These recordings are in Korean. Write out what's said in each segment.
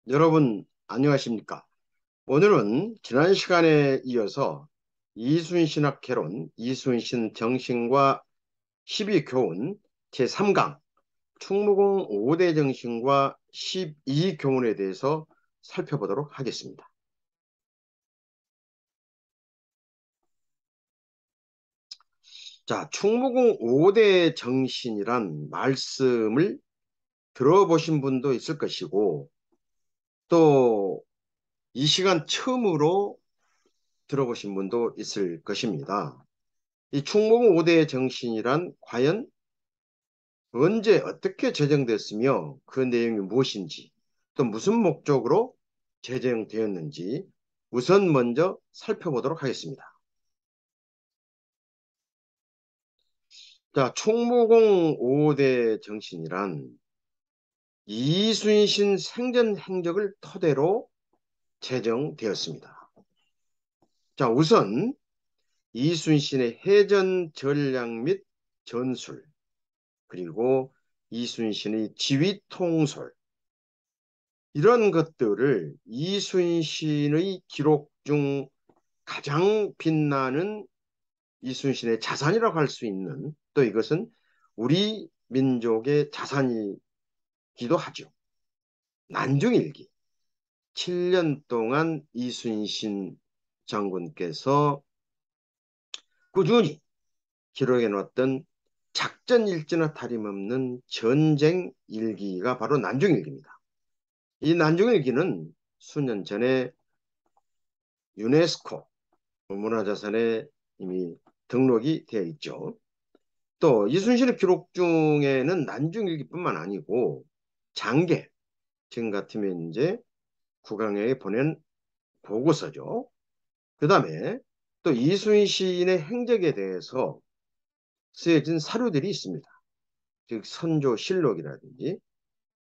여러분 안녕하십니까? 오늘은 지난 시간에 이어서 이순신학 개론, 이순신 정신과 12교훈 제3강 충무공 5대 정신과 12교훈에 대해서 살펴보도록 하겠습니다. 자, 충무공 5대 정신이란 말씀을 들어보신 분도 있을 것이고 또 이 시간 처음으로 들어보신 분도 있을 것입니다. 이 충무공 5대 정신이란 과연 언제 어떻게 제정됐으며 그 내용이 무엇인지 또 무슨 목적으로 제정되었는지 우선 먼저 살펴보도록 하겠습니다. 자, 충무공 5대 정신이란 이순신 생전 행적을 토대로 제정되었습니다. 자, 우선 이순신의 해전 전략 및 전술 그리고 이순신의 지휘 통솔 이런 것들을 이순신의 기록 중 가장 빛나는 이순신의 자산이라고 할 수 있는 또 이것은 우리 민족의 자산이기도 하죠. 난중일기 7년 동안 이순신 장군께서 꾸준히 기록해 놓았던 작전 일지나 다름없는 전쟁 일기가 바로 난중일기입니다. 이 난중일기는 수년 전에 유네스코 문화자산에 이미 등록이 되어 있죠. 또 이순신의 기록 중에는 난중일기뿐만 아니고 장계, 지금 같으면 이제 국왕에게 보낸 보고서죠. 그 다음에 또 이순신의 행적에 대해서 쓰여진 사료들이 있습니다. 즉 선조실록이라든지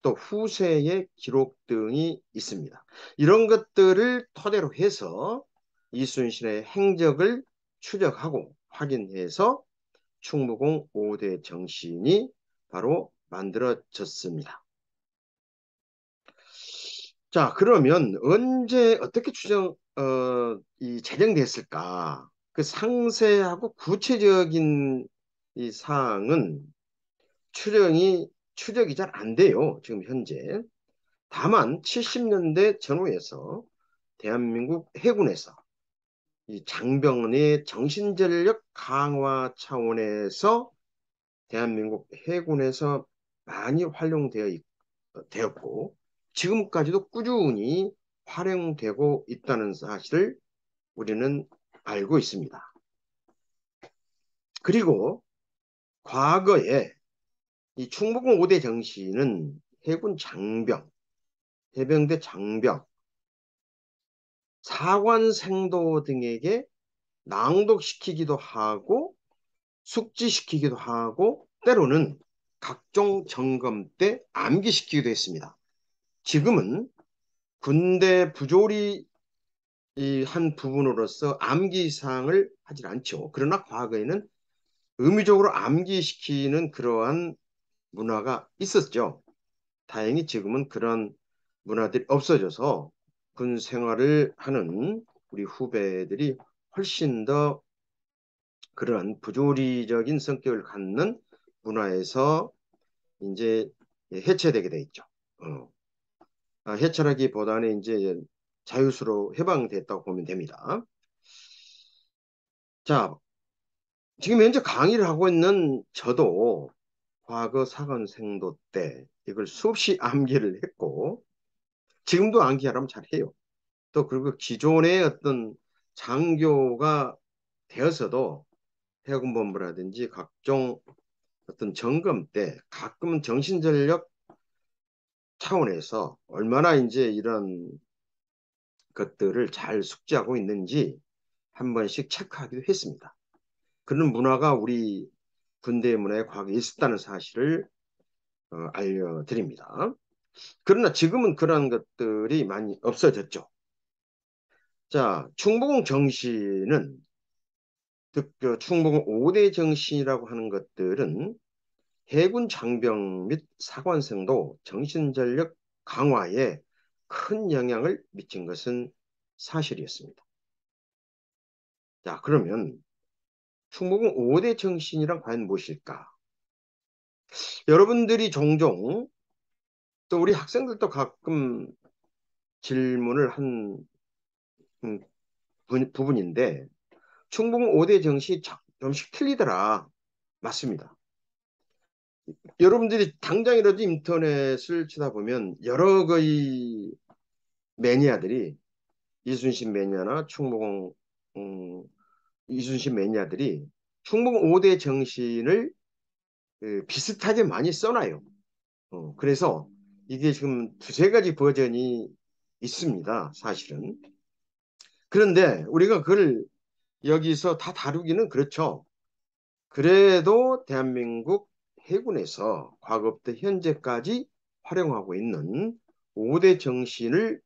또 후세의 기록 등이 있습니다. 이런 것들을 토대로 해서 이순신의 행적을 추적하고 확인해서 충무공 5대 정신이 바로 만들어졌습니다. 자, 그러면 언제 어떻게 제정됐을까? 그 상세하고 구체적인 이 사항은 추적이 잘 안 돼요. 지금 현재. 다만 70년대 전후에서 대한민국 해군에서 이 장병의 정신전력 강화 차원에서 대한민국 해군에서 많이 되었고 지금까지도 꾸준히 활용되고 있다는 사실을 우리는 알고 있습니다. 그리고 과거에 이 충무공 5대 정신은 해군 장병, 해병대 장병, 사관생도 등에게 낭독시키기도 하고 숙지시키기도 하고 때로는 각종 점검 때 암기시키기도 했습니다. 지금은 군대 부조리 한 부분으로서 암기사항을 하질 않죠. 그러나 과거에는 의무적으로 암기시키는 그러한 문화가 있었죠. 다행히 지금은 그런 문화들이 없어져서 군 생활을 하는 우리 후배들이 훨씬 더 그러한 부조리적인 성격을 갖는 문화에서 이제 해체되게 돼 있죠. 해체라기보다는 이제 자유수로 해방됐다고 보면 됩니다. 자, 지금 현재 강의를 하고 있는 저도 과거 사관생도 때 이걸 수없이 암기를 했고 지금도 암기하라면 잘해요. 또 그리고 기존의 어떤 장교가 되어서도 해군본부라든지 각종 어떤 점검 때 가끔은 정신전력 차원에서 얼마나 이제 이런 것들을 잘 숙지하고 있는지 한 번씩 체크하기도 했습니다. 그런 문화가 우리 군대 문화에 과거에 있었다는 사실을 알려드립니다. 그러나 지금은 그런 것들이 많이 없어졌죠. 자, 충무공 정신은 충무공 5대 정신이라고 하는 것들은 해군 장병 및 사관생도 정신전력 강화에 큰 영향을 미친 것은 사실이었습니다. 자, 그러면 충무공 5대 정신이란 과연 무엇일까? 여러분들이 종종 또 우리 학생들도 가끔 질문을 한 음, 부분인데 충무공 5대 정신이 좀씩 틀리더라. 맞습니다. 여러분들이 당장이라도 인터넷을 쳐다보면 여러 그 매니아들이 이순신 매니아나 충무공 음, 이순신 매니아들이 충무공 5대 정신을 비슷하게 많이 써놔요. 그래서 이게 지금 두세 가지 버전이 있습니다. 사실은. 그런데 우리가 그걸 여기서 다 다루기는 그렇죠. 그래도 대한민국 해군에서 과거부터 현재까지 활용하고 있는 5대 정신을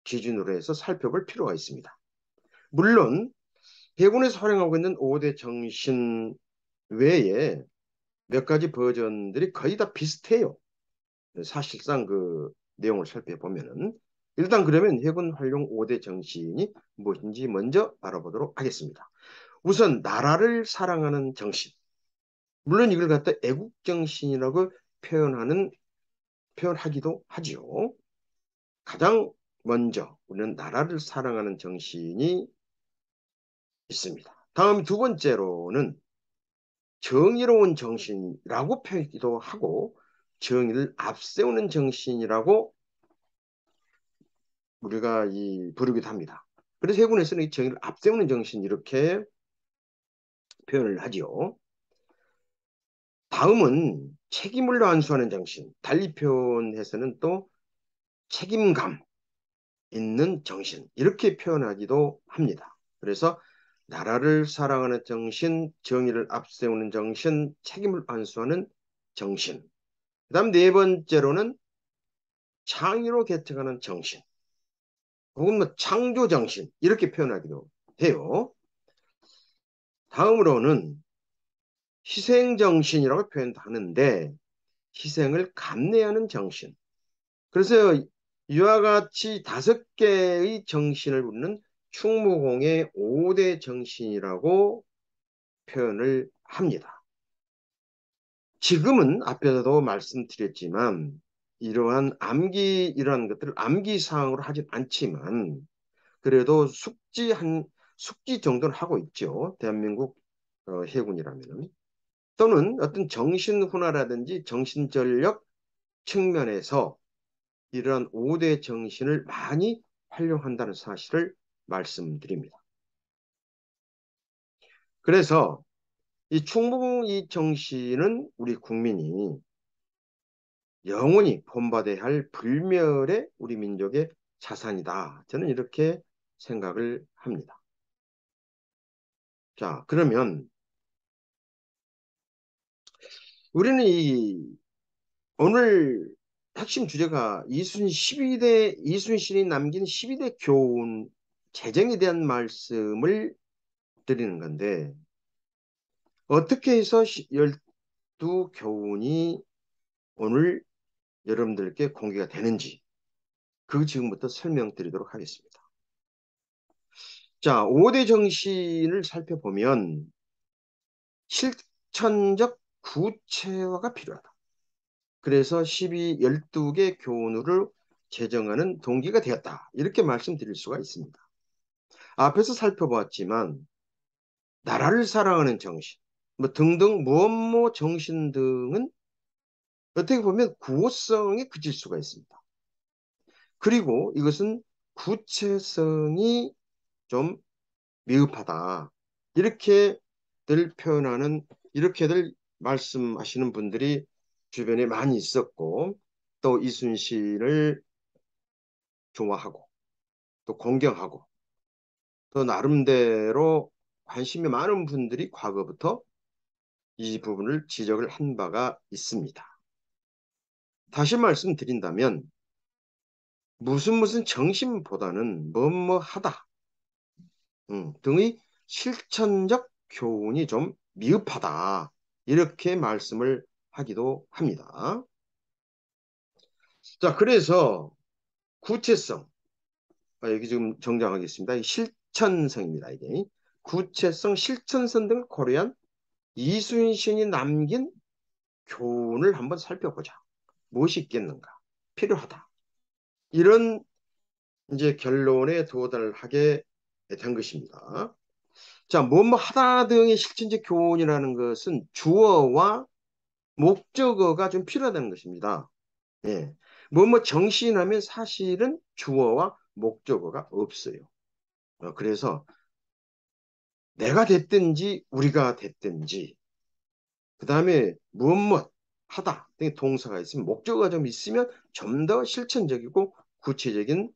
기준으로 해서 살펴볼 필요가 있습니다. 물론 해군에서 활용하고 있는 5대 정신 외에 몇 가지 버전들이 거의 다 비슷해요. 사실상 그 내용을 살펴보면은 일단 그러면 해군 활용 5대 정신이 무엇인지 먼저 알아보도록 하겠습니다. 우선 나라를 사랑하는 정신. 물론 이걸 갖다 애국정신이라고 표현하기도 하지요. 가장 먼저 우리는 나라를 사랑하는 정신이 있습니다. 다음 두 번째로는 정의로운 정신이라고 표현하기도 하고 정의를 앞세우는 정신이라고 우리가 부르기도 합니다. 그래서 해군에서는 이 정의를 앞세우는 정신 이렇게 표현을 하지요. 다음은 책임을 완수하는 정신. 달리 표현해서는 또 책임감 있는 정신. 이렇게 표현하기도 합니다. 그래서 나라를 사랑하는 정신, 정의를 앞세우는 정신, 책임을 완수하는 정신. 그 다음 네 번째로는 창의로 개척하는 정신. 혹은 뭐 창조 정신. 이렇게 표현하기도 해요. 다음으로는 희생정신이라고 표현도 하는데 희생을 감내하는 정신. 그래서 이와 같이 다섯 개의 정신을 우리는 충무공의 5대 정신이라고 표현을 합니다. 지금은 앞에서도 말씀드렸지만 이러한 것들을 암기사항으로 하진 않지만 그래도 숙지 정도는 하고 있죠. 대한민국 해군이라면. 또는 어떤 정신훈화라든지 정신전력 측면에서 이러한 5대 정신을 많이 활용한다는 사실을 말씀드립니다. 그래서 이 충북 정신은 우리 국민이 영원히 본받아야 할 불멸의 우리 민족의 자산이다. 저는 이렇게 생각을 합니다. 자, 그러면 우리는 오늘 핵심 주제가 이순신이 남긴 12대 교훈 재정에 대한 말씀을 드리는 건데 어떻게 해서 12 교훈이 오늘 여러분들께 공개가 되는지 그 지금부터 설명드리도록 하겠습니다. 자, 5대 정신을 살펴보면 실천적 구체화가 필요하다. 그래서 12개 교훈을 제정하는 동기가 되었다. 이렇게 말씀드릴 수가 있습니다. 앞에서 살펴보았지만 나라를 사랑하는 정신, 뭐 등등 무엇 정신 등은 어떻게 보면 구호성에 그칠 수가 있습니다. 그리고 이것은 구체성이 좀 미흡하다. 이렇게들 표현하는, 이렇게들 말씀하시는 분들이 주변에 많이 있었고, 또 이순신을 좋아하고, 또 공경하고, 또 나름대로 관심이 많은 분들이 과거부터 이 부분을 지적을 한 바가 있습니다. 다시 말씀드린다면, 무슨 정신보다는 뭐뭐하다 등의 실천적 교훈이 좀 미흡하다. 이렇게 말씀을 하기도 합니다. 자, 그래서 구체성. 여기 지금 정정하겠습니다. 실천성입니다. 이게 구체성, 실천성 등을 고려한 이순신이 남긴 교훈을 한번 살펴보자. 무엇이 있겠는가? 필요하다. 이런 이제 결론에 도달하게 된 것입니다. 자, 뭐뭐 하다 등의 실천적 교훈이라는 것은 주어와 목적어가 좀 필요하다는 것입니다. 예. 뭐뭐 정신하면 사실은 주어와 목적어가 없어요. 그래서 내가 됐든지 우리가 됐든지 그 다음에 무엇 하다 등의 동사가 있으면 목적어가 좀 있으면 좀 더 실천적이고 구체적인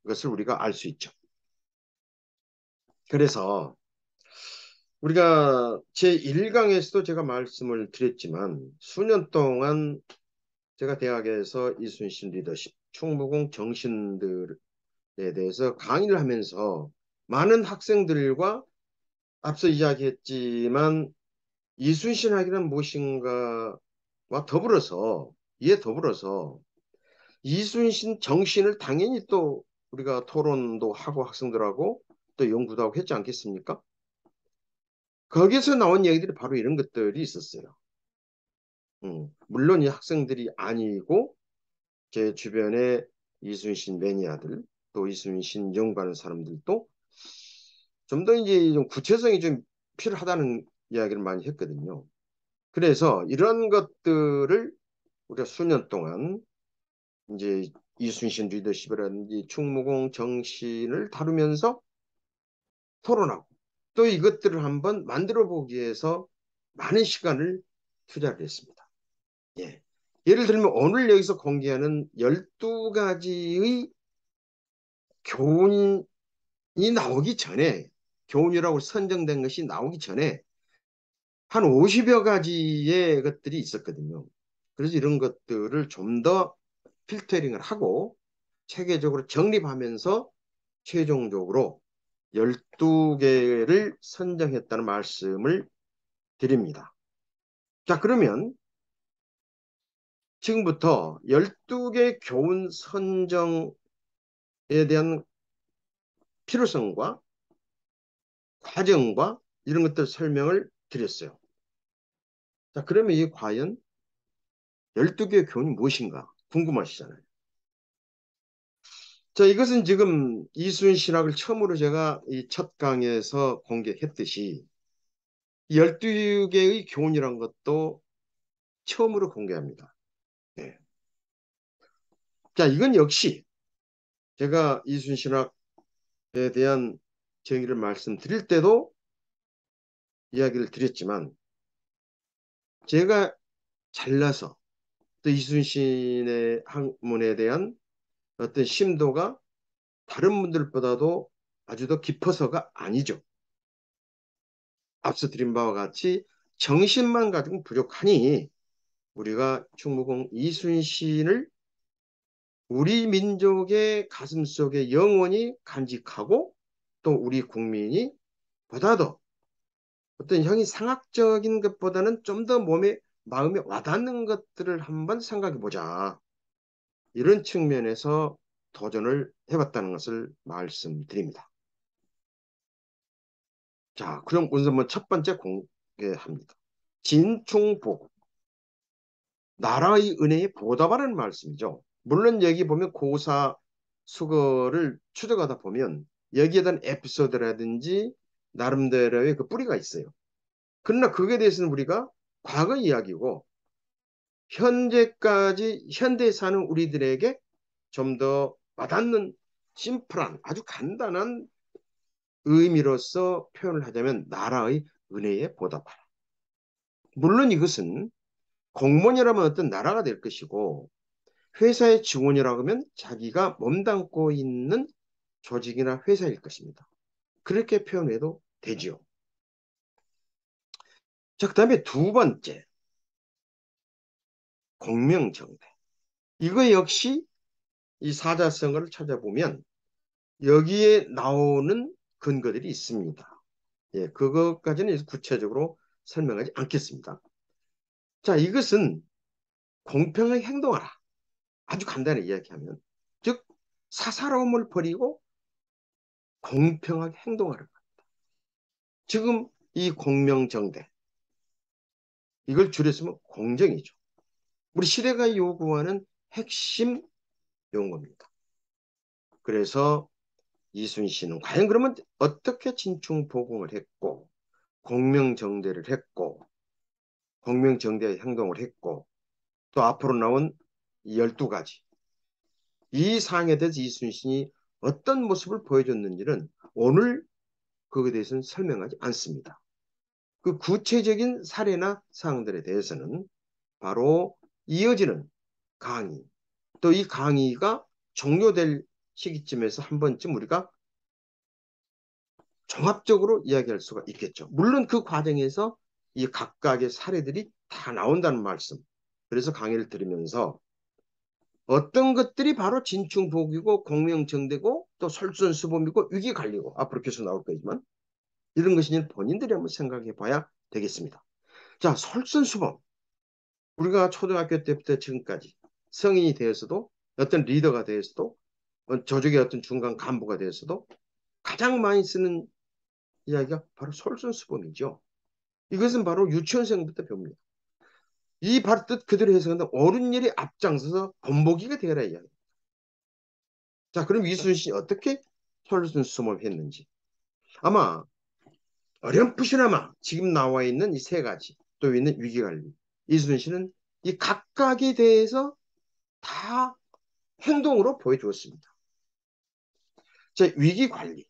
것을 우리가 알 수 있죠. 그래서 우리가 제1강에서도 제가 말씀을 드렸지만 수년 동안 제가 대학에서 이순신 리더십, 충무공 정신들에 대해서 강의를 하면서 많은 학생들과 앞서 이야기했지만 이순신 학이란 무엇인가와 더불어서 이에 더불어서 이순신 정신을 당연히 또 우리가 토론도 하고 학생들하고 또 연구도 하고 했지 않겠습니까? 거기서 나온 얘기들이 바로 이런 것들이 있었어요. 물론 이 학생들이 아니고 제 주변에 이순신 매니아들 또 이순신 연구하는 사람들도 좀 더 이제 좀 구체성이 좀 필요하다는 이야기를 많이 했거든요. 그래서 이런 것들을 우리가 수년 동안 이제 이순신 리더십이라든지 충무공 정신을 다루면서 토론하고 또 이것들을 한번 만들어 보기 위해서 많은 시간을 투자를 했습니다. 예. 예를 들면 오늘 여기서 공개하는 12가지의 교훈이 나오기 전에 교훈이라고 선정된 것이 나오기 전에 한 50여 가지의 것들이 있었거든요. 그래서 이런 것들을 좀 더 필터링을 하고 체계적으로 정립하면서 최종적으로 12개를 선정했다는 말씀을 드립니다. 자, 그러면 지금부터 12개 교훈 선정에 대한 필요성과 과정과 이런 것들 설명을 드렸어요. 자, 그러면 이 과연 12개의 교훈이 무엇인가 궁금하시잖아요. 자, 이것은 지금 이순신학을 처음으로 제가 이 첫 강에서 공개했듯이 12개의 교훈이란 것도 처음으로 공개합니다. 네. 자, 이건 역시 제가 이순신학에 대한 정의를 말씀드릴 때도 이야기를 드렸지만 제가 잘나서 또 이순신의 학문에 대한 어떤 심도가 다른 분들보다도 아주 더 깊어서가 아니죠. 앞서 드린 바와 같이 정신만 가지고 부족하니 우리가 충무공 이순신을 우리 민족의 가슴속에 영원히 간직하고 또 우리 국민이 보다 더 어떤 형이 상학적인 것보다는 좀 더 몸에 마음에 와닿는 것들을 한번 생각해 보자. 이런 측면에서 도전을 해봤다는 것을 말씀드립니다. 자, 그럼 우선 첫 번째 공개합니다. 진충복, 나라의 은혜에 보답하는 말씀이죠. 물론 여기 보면 고사 수거를 추적하다 보면 여기에 대한 에피소드라든지 나름대로의 그 뿌리가 있어요. 그러나 그에 대해서는 우리가 과거 이야기고 현재까지 현대에 사는 우리들에게 좀 더 와닿는 심플한 아주 간단한 의미로서 표현을 하자면 나라의 은혜에 보답하라. 물론 이것은 공무원이라면 어떤 나라가 될 것이고 회사의 직원이라고 하면 자기가 몸담고 있는 조직이나 회사일 것입니다. 그렇게 표현해도 되지요. 자, 그 다음에 두 번째, 공명정대. 이거 역시 이 사자성어를 찾아보면 여기에 나오는 근거들이 있습니다. 예, 그것까지는 구체적으로 설명하지 않겠습니다. 자, 이것은 공평하게 행동하라. 아주 간단히 이야기하면 즉 사사로움을 버리고 공평하게 행동하는 것. 지금 이 공명정대, 이걸 줄여쓰면 공정이죠. 우리 시대가 요구하는 핵심 용어입니다. 그래서 이순신은 과연 그러면 어떻게 진충보공을 했고 공명정대를 했고 공명정대의 행동을 했고 또 앞으로 나온 12가지 이 사항에 대해서 이순신이 어떤 모습을 보여줬는지는 오늘 그것에 대해서는 설명하지 않습니다. 그 구체적인 사례나 사항들에 대해서는 바로 이어지는 강의, 또 이 강의가 종료될 시기쯤에서 한 번쯤 우리가 종합적으로 이야기할 수가 있겠죠. 물론 그 과정에서 이 각각의 사례들이 다 나온다는 말씀. 그래서 강의를 들으면서 어떤 것들이 바로 진충복이고 공명정대고 또 솔선수범이고 위기관리고 앞으로 계속 나올 거지만 이런 것이 본인들이 한번 생각해 봐야 되겠습니다. 자, 솔선수범. 우리가 초등학교 때부터 지금까지 성인이 되어서도 어떤 리더가 되어서도 조직의 어떤 중간 간부가 되어서도 가장 많이 쓰는 이야기가 바로 솔선수범이죠. 이것은 바로 유치원생부터 배웁니다. 이 바로 뜻 그대로 해석한다. 옳은 일에 앞장서서 본보기가 되어라 이야기. 자, 그럼 이순신이 어떻게 솔선수범을 했는지. 아마 어렴풋이나마 지금 나와 있는 이 세 가지 또 있는 위기관리. 이순신은 이 각각에 대해서 다 행동으로 보여주었습니다. 자, 위기관리.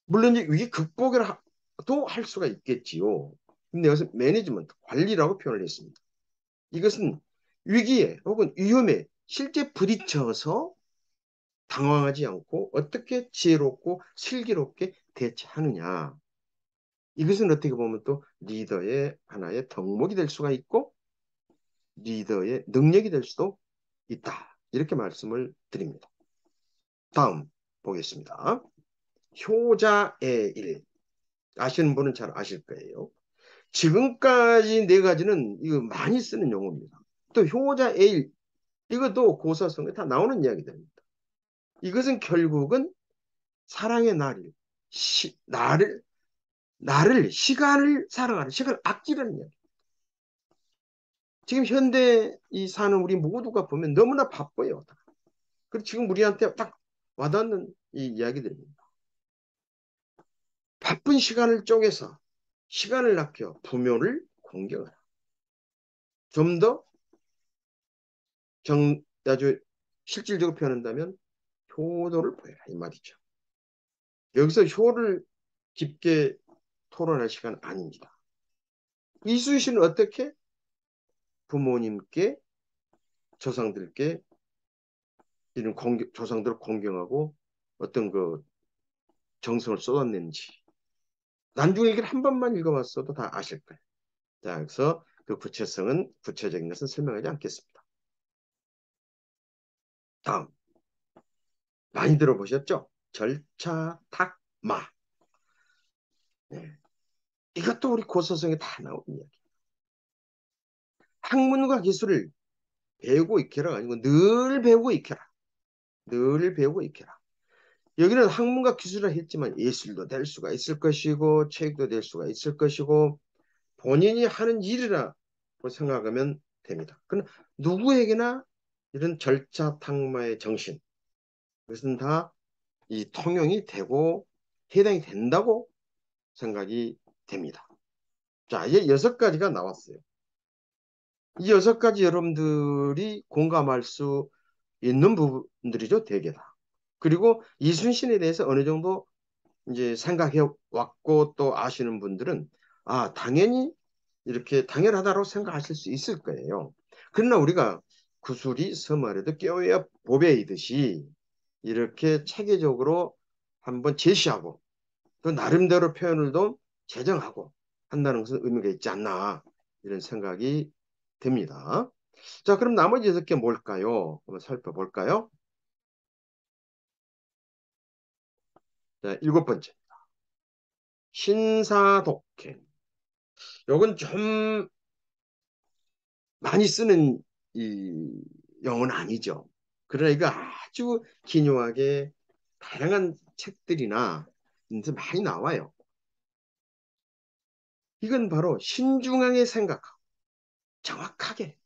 물론 이제 위기 극복이라도 할 수가 있겠지요. 근데 여기서 매니지먼트, 관리라고 표현을 했습니다. 이것은 위기에 혹은 위험에 실제 부딪혀서 당황하지 않고 어떻게 지혜롭고 슬기롭게 대처하느냐. 이것은 어떻게 보면 또 리더의 하나의 덕목이 될 수가 있고 리더의 능력이 될 수도 있다. 이렇게 말씀을 드립니다. 다음 보겠습니다. 효자의 일. 아시는 분은 잘 아실 거예요. 지금까지 네 가지는 이거 많이 쓰는 용어입니다. 또 효자의 일. 이것도 고사성에 다 나오는 이야기들입니다. 이것은 결국은 사랑의 나를, 시간을 사랑하는, 시간을 아끼라는 이야기. 지금 현대 이 사는 우리 모두가 보면 너무나 바빠요. 그리고 지금 우리한테 딱 와닿는 이 이야기들입니다. 바쁜 시간을 쪼개서 시간을 아껴 부모를 공경하라. 좀 더 아주 실질적으로 표현한다면 효도를 보여라 이 말이죠. 여기서 효를 깊게 토론할 시간 아닙니다. 이순신은 어떻게 부모님께 조상들께 이런 조상들을 공경하고 어떤 그 정성을 쏟았는지 난중일기를 한 번만 읽어봤어도 다 아실 거예요. 자, 그래서 그 구체적인 것은 설명하지 않겠습니다. 다음 많이 들어보셨죠? 절차탁마. 네. 이것도 우리 고서성에 다 나오는 이야기. 학문과 기술을 배우고 익혀라 아니고 늘 배우고 익혀라. 늘 배우고 익혀라. 여기는 학문과 기술을 했지만 예술도 될 수가 있을 것이고 체육도 될 수가 있을 것이고 본인이 하는 일이라고 생각하면 됩니다. 그럼 누구에게나 이런 절차탁마의 정신 그것은 다 이 통용이 되고 해당이 된다고 생각이 됩니다. 자, 이제 6가지가 나왔어요. 이 6가지 여러분들이 공감할 수 있는 부분들이죠, 대개 다. 그리고 이순신에 대해서 어느 정도 이제 생각해 왔고 또 아시는 분들은 아, 당연히 이렇게 당연하다고 생각하실 수 있을 거예요. 그러나 우리가 구술이 서말에도 껴야 보배이듯이 이렇게 체계적으로 한번 제시하고 또 나름대로 표현을 좀 제정하고 한다는 것은 의미가 있지 않나 이런 생각이 듭니다. 자, 그럼 나머지 6개 뭘까요? 한번 살펴볼까요? 자, 7번째. 신사독행. 요건 좀 많이 쓰는 이 영어는 아니죠. 그러나 이거 아주 기묘하게 다양한 책들이나 인제 많이 나와요. 이건 바로 신중하게 생각하고 정확하게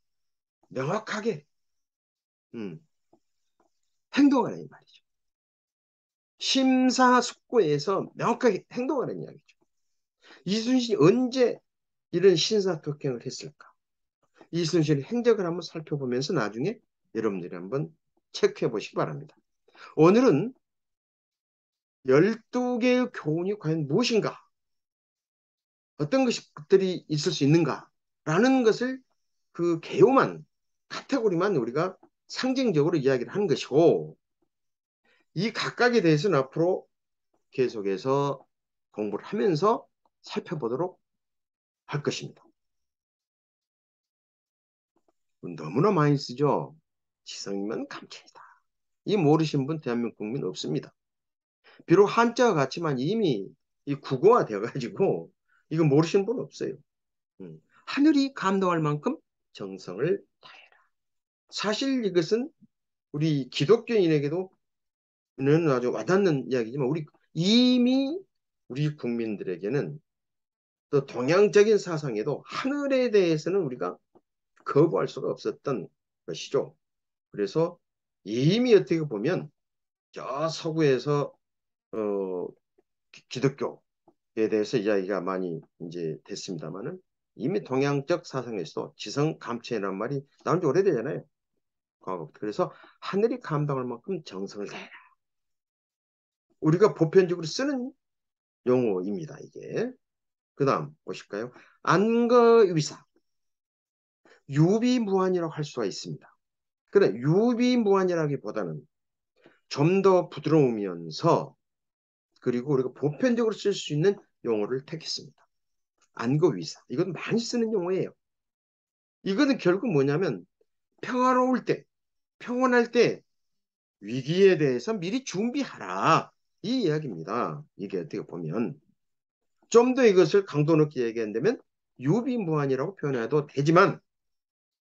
명확하게 음, 행동하는 이 말이죠. 심사숙고해서 명확하게 행동하는 이야기죠. 이순신이 언제 이런 신사특행을 했을까? 이순신의 행적을 한번 살펴보면서 나중에 여러분들이 한번 체크해 보시기 바랍니다. 오늘은 12개의 교훈이 과연 무엇인가? 어떤 것들이 있을 수 있는가? 라는 것을 그 개요만, 카테고리만 우리가 상징적으로 이야기를 하는 것이고, 이 각각에 대해서는 앞으로 계속해서 공부를 하면서 살펴보도록 할 것입니다. 너무나 많이 쓰죠. 지성이면 감천이다. 이 모르신 분 대한민국 국민 없습니다. 비록 한자가 같지만 이미 이 국어화 돼가지고 이거 모르시는 분 없어요. 하늘이 감동할 만큼 정성을 다해라. 사실 이것은 우리 기독교인에게도 는 아주 와닿는 이야기지만 이미 우리 국민들에게는 또 동양적인 사상에도 하늘에 대해서는 우리가 거부할 수가 없었던 것이죠. 그래서 이미 어떻게 보면 저 서구에서 어, 기독교에 대해서 이야기가 많이 이제 됐습니다만은 이미 동양적 사상에서도 지성 감체라는 말이 나온 지 오래되잖아요. 과거. 그래서 하늘이 감당할 만큼 정성을 다해라. 우리가 보편적으로 쓰는 용어입니다. 이게. 그 다음 보실까요? 안거위사. 유비무환이라고 할 수가 있습니다. 그래 유비무환이라기보다는 좀 더 부드러우면서 그리고 우리가 보편적으로 쓸 수 있는 용어를 택했습니다. 안거위사. 이건 많이 쓰는 용어예요. 이거는 결국 뭐냐면 평화로울 때, 평온할 때 위기에 대해서 미리 준비하라. 이 이야기입니다. 이게 어떻게 보면 좀 더 이것을 강도 높게 얘기한다면 유비무환이라고 표현해도 되지만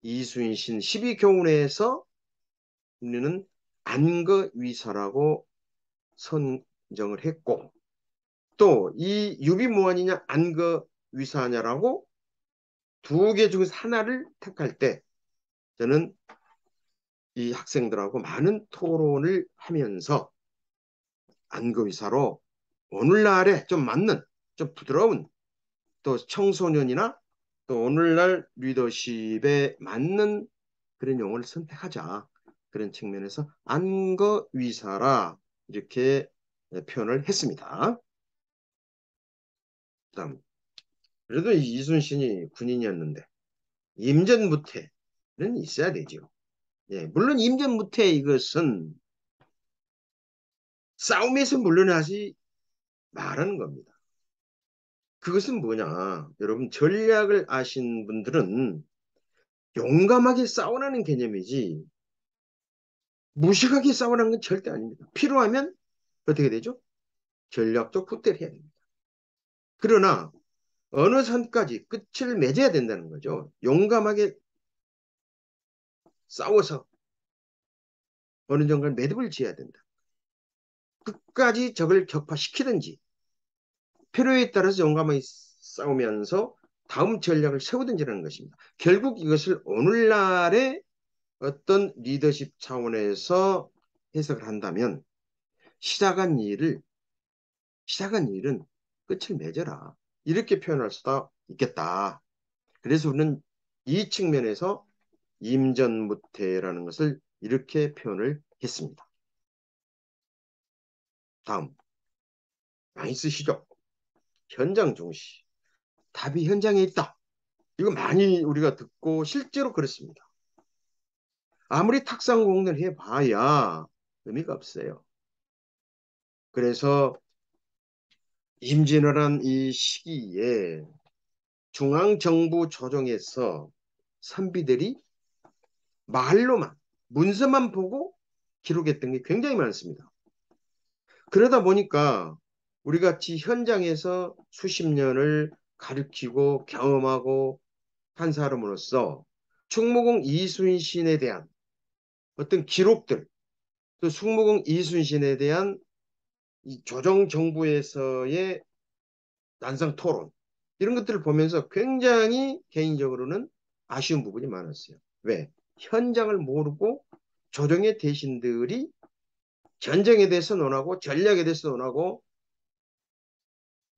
이순신 12교훈에서 우리는 안거위사라고 선정을 했고 또 이 유비무환이냐 안거위사냐라고 두 개 중에서 하나를 택할 때 저는 이 학생들하고 많은 토론을 하면서 안거위사로 오늘날에 좀 맞는 좀 부드러운 또 청소년이나 또 오늘날 리더십에 맞는 그런 용어를 선택하자. 그런 측면에서 안거위사라 이렇게 표현을 했습니다. 그다음 그래도 이순신이 군인이었는데 임전무태는 있어야 되죠. 예, 물론 임전무태 이것은 싸움에서 물러나지 말하는 겁니다. 그것은 뭐냐? 여러분 전략을 아신 분들은 용감하게 싸우라는 개념이지 무식하게 싸우라는 건 절대 아닙니다. 필요하면 어떻게 되죠? 전략적 후퇴를 해야 됩니다. 그러나 어느 선까지 끝을 맺어야 된다는 거죠. 용감하게 싸워서 어느 정도 매듭을 지어야 된다. 끝까지 적을 격파시키든지 필요에 따라서 용감하게 싸우면서 다음 전략을 세우든지라는 것입니다. 결국 이것을 오늘날의 어떤 리더십 차원에서 해석을 한다면 시작한 일은 끝을 맺어라. 이렇게 표현할 수도 있겠다. 그래서 우리는 이 측면에서 임전무태라는 것을 이렇게 표현을 했습니다. 다음, 많이 쓰시죠? 현장 중시. 답이 현장에 있다. 이거 많이 우리가 듣고 실제로 그렇습니다. 아무리 탁상 공론을 해봐야 의미가 없어요. 그래서 임진왜란 이 시기에 중앙정부 조정에서 선비들이 말로만 문서만 보고 기록했던 게 굉장히 많습니다. 그러다 보니까 우리 같이 현장에서 수십 년을 가르치고 경험하고 한 사람으로서 충무공 이순신에 대한 어떤 기록들 또 승무공 이순신에 대한 이 조정 정부에서의 난상 토론 이런 것들을 보면서 굉장히 개인적으로는 아쉬운 부분이 많았어요. 왜? 현장을 모르고 조정의 대신들이 전쟁에 대해서 논하고 전략에 대해서 논하고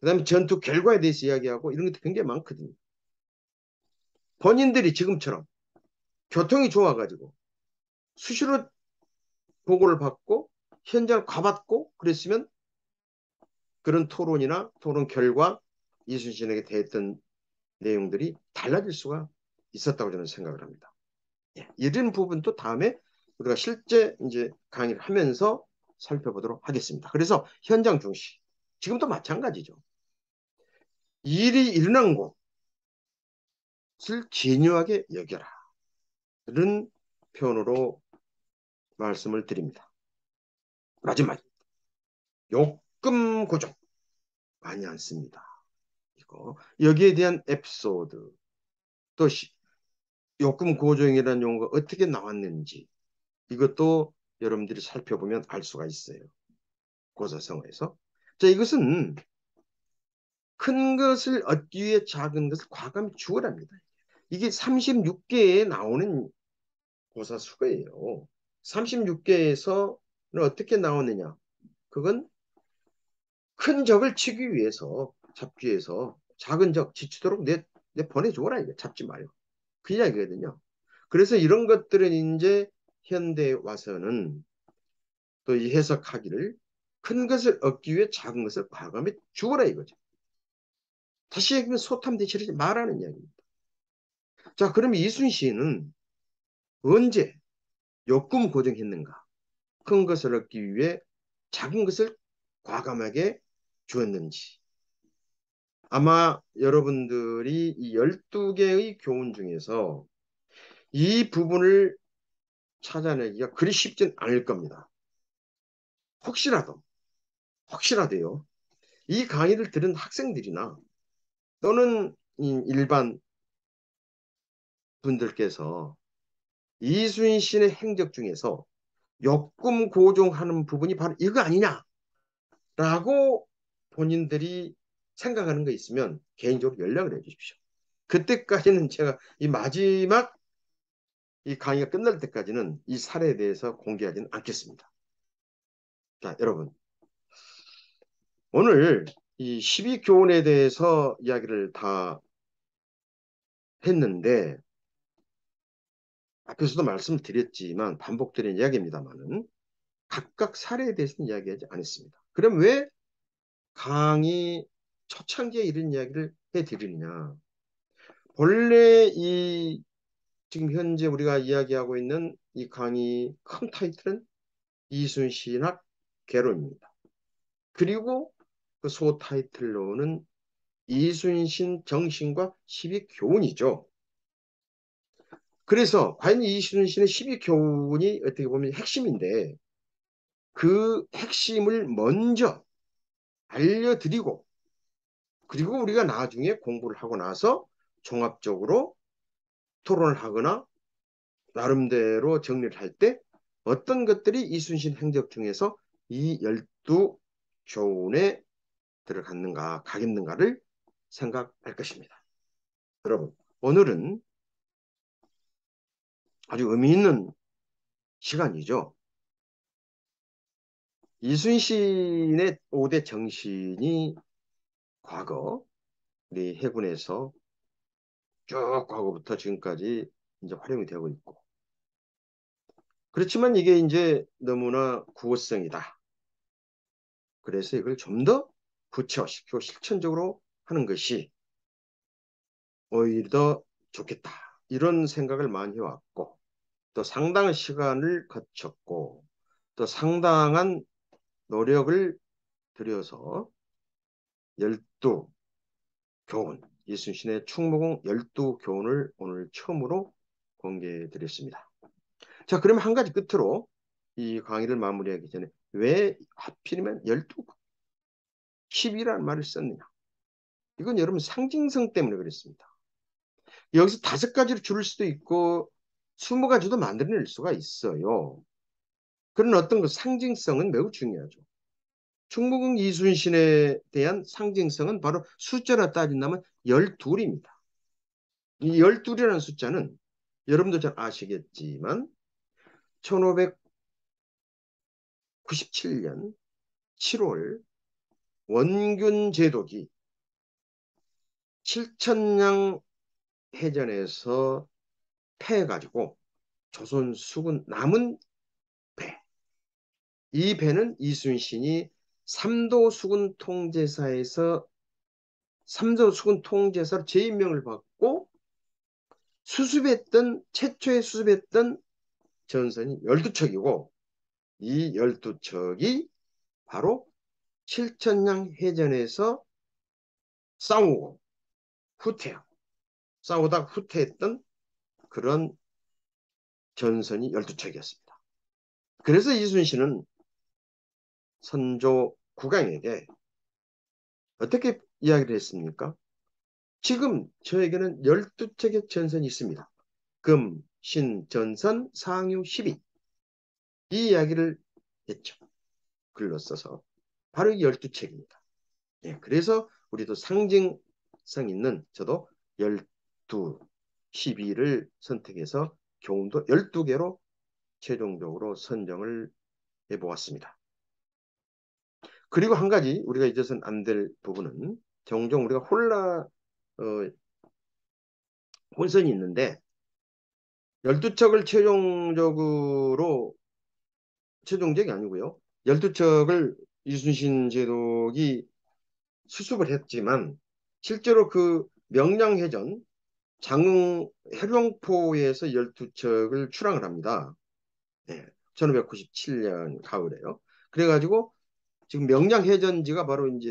그다음에 전투 결과에 대해서 이야기하고 이런 것도 굉장히 많거든요. 본인들이 지금처럼 교통이 좋아가지고 수시로 보고를 받고 현장을 가봤고 그랬으면 그런 토론이나 토론 결과 이순신에게 대했던 내용들이 달라질 수가 있었다고 저는 생각을 합니다. 예, 이런 부분도 다음에 우리가 실제 이제 강의를 하면서 살펴보도록 하겠습니다. 그래서 현장 중시, 지금도 마찬가지죠. 일이 일어난 곳을 진유하게 여겨라. 이런 표현으로 말씀을 드립니다. 마지막, 욕금 고정 많이 안 씁니다. 이거 여기에 대한 에피소드, 또 욕금 고정이라는 용어가 어떻게 나왔는지 이것도 여러분들이 살펴보면 알 수가 있어요. 고사성어에서. 자, 이것은 큰 것을 얻기 위해 작은 것을 과감히 주어랍니다. 이게 36개에 나오는 고사수거예요. 36개에서는 어떻게 나오느냐? 그건 큰 적을 치기 위해서, 잡기 위해서 작은 적 지치도록 내 보내줘라. 이거 잡지 마요. 그 이야기거든요. 그래서 이런 것들은 이제 현대에 와서는 또 이 해석하기를 큰 것을 얻기 위해 작은 것을 과감히 주어라 이거죠. 다시 얘기하면 소탐 대치하지 말라는 이야기입니다. 자, 그러면 이순신은 언제 욕금 고정했는가? 큰 것을 얻기 위해 작은 것을 과감하게 주었는지. 아마 여러분들이 이 12개의 교훈 중에서 이 부분을 찾아내기가 그리 쉽진 않을 겁니다. 혹시라도, 혹시라도요, 이 강의를 들은 학생들이나 또는 일반 분들께서 이순신의 행적 중에서 욕금 고정하는 부분이 바로 이거 아니냐라고 본인들이 생각하는 거 있으면 개인적으로 연락을 해 주십시오. 그때까지는 제가 이 마지막 이 강의가 끝날 때까지는 이 사례에 대해서 공개하지는 않겠습니다. 자, 여러분. 오늘 이 12교훈에 대해서 이야기를 다 했는데 앞에서도 말씀드렸지만 반복되는 이야기입니다만은 각각 사례에 대해서는 이야기하지 않았습니다. 그럼 왜 강의 초창기에 이런 이야기를 해드리느냐? 본래 이 지금 현재 우리가 이야기하고 있는 이 강의 큰 타이틀은 이순신학 개론입니다. 그리고 그 소 타이틀로는 이순신 정신과 12교훈이죠. 그래서 과연 이순신의 12교훈이 어떻게 보면 핵심인데 그 핵심을 먼저 알려드리고 그리고 우리가 나중에 공부를 하고 나서 종합적으로 토론을 하거나 나름대로 정리를 할 때 어떤 것들이 이순신 행적 중에서 이 12교훈에 들어갔는가, 가겠는가를 생각할 것입니다. 여러분, 오늘은 아주 의미 있는 시간이죠. 이순신의 5대 정신이 과거 우리 해군에서 쭉 과거부터 지금까지 이제 활용이 되고 있고 그렇지만 이게 이제 너무나 구어성이다. 그래서 이걸 좀 더 구체화시키고 실천적으로 하는 것이 오히려 더 좋겠다. 이런 생각을 많이 해왔고 또 상당한 시간을 거쳤고 또 상당한 노력을 들여서 12교훈, 이순신의 충무공 12교훈을 오늘 처음으로 공개해 드렸습니다. 자, 그러면 한 가지 끝으로 이 강의를 마무리하기 전에 왜 하필이면 12, 10이라는 말을 썼느냐. 이건 여러분 상징성 때문에 그랬습니다. 여기서 5가지로 줄일 수도 있고 20가지도 만들어낼 수가 있어요. 그런 어떤 그 상징성은 매우 중요하죠. 충무공 이순신에 대한 상징성은 바로 숫자로 따진다면 12입니다. 이 12이라는 숫자는 여러분도 잘 아시겠지만 1597년 7월 원균 제독이 칠천량 해전에서 패해가지고 조선 수군 남은 배. 이 배는 이순신이 삼도 수군 통제사로 재임명을 받고 최초에 수습했던 전선이 12척이고 이 12척이 바로 칠천량 해전에서 싸우고 후퇴하고 싸우다 후퇴했던 그런 전선이 12척이었습니다. 그래서 이순신은 선조 국왕에게 어떻게 이야기를 했습니까? 지금 저에게는 12척의 전선이 있습니다. 금, 신, 전선, 상유, 십이. 이 이야기를 했죠. 글로 써서. 바로 이 12책입니다. 예, 그래서 우리도 상징성 있는 저도 12, 12를 선택해서 교훈도 12개로 최종적으로 선정을 해보았습니다. 그리고 한 가지 우리가 잊어서는 안 될 부분은 종종 우리가 혼선이 있는데 12척을 최종적이 아니고요. 12척을 이순신 제독이 수습을 했지만 실제로 그 명량해전 장흥 해룡포에서 12척을 출항을 합니다. 네, 1597년 가을에요. 그래가지고 지금 명량해전지가 바로 이제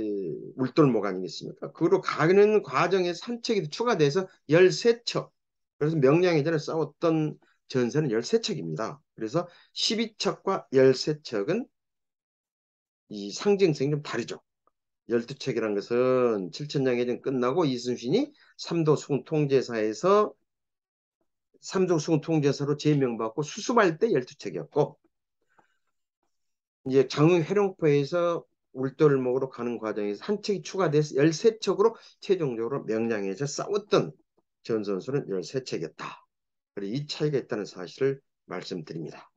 울돌목 아니겠습니까? 그로 가는 과정에 산책이 추가돼서 13척. 그래서 명량해전에 싸웠던 전선은 13척입니다. 그래서 12척과 13척은 이 상징성이 좀 다르죠. 12척이라는 것은 칠천량해전 끝나고 이순신이 삼도 수군 통제사로 제명받고 수습할 때 12척이었고 이제 장흥 해룡포에서 울돌목으로 가는 과정에서 한 척이 추가돼서 13척으로 최종적으로 명량해서 싸웠던 전선수는 13척이었다. 그리고 이 차이가 있다는 사실을 말씀드립니다.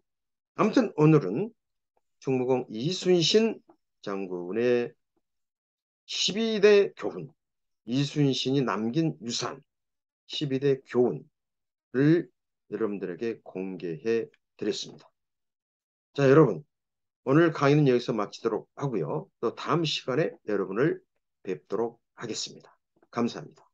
아무튼 오늘은 충무공 이순신 장군의 12대 교훈, 이순신이 남긴 유산, 12대 교훈을 여러분들에게 공개해 드렸습니다. 자, 여러분. 오늘 강의는 여기서 마치도록 하고요. 또 다음 시간에 여러분을 뵙도록 하겠습니다. 감사합니다.